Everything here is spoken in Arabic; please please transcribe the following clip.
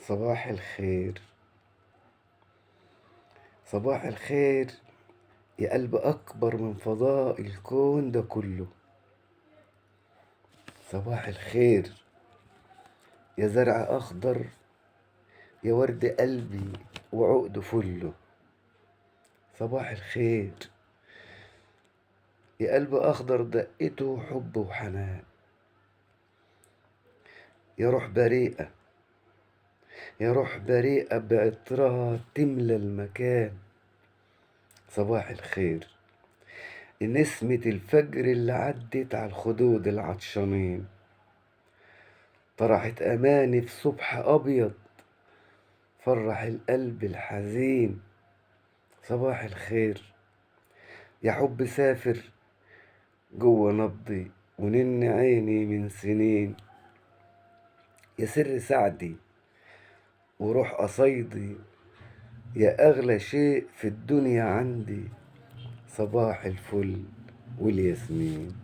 صباح الخير. صباح الخير يا قلب أكبر من فضاء الكون ده كله. صباح الخير يا زرع أخضر، يا ورد قلبي وعقد فله. صباح الخير يا قلب أخضر دقته حب وحنان، يا روح بريئة، يا روح بريئة بعطرها تملى المكان. صباح الخير نسمة الفجر اللي عدت على الخدود العطشانين، طرحت أماني في صبح أبيض فرح القلب الحزين. صباح الخير يا حب سافر جوه نبضي ونن عيني من سنين، يا سر سعدي وروح قصيدي، يا أغلى شيء في الدنيا عندي. صباح الفل والياسمين.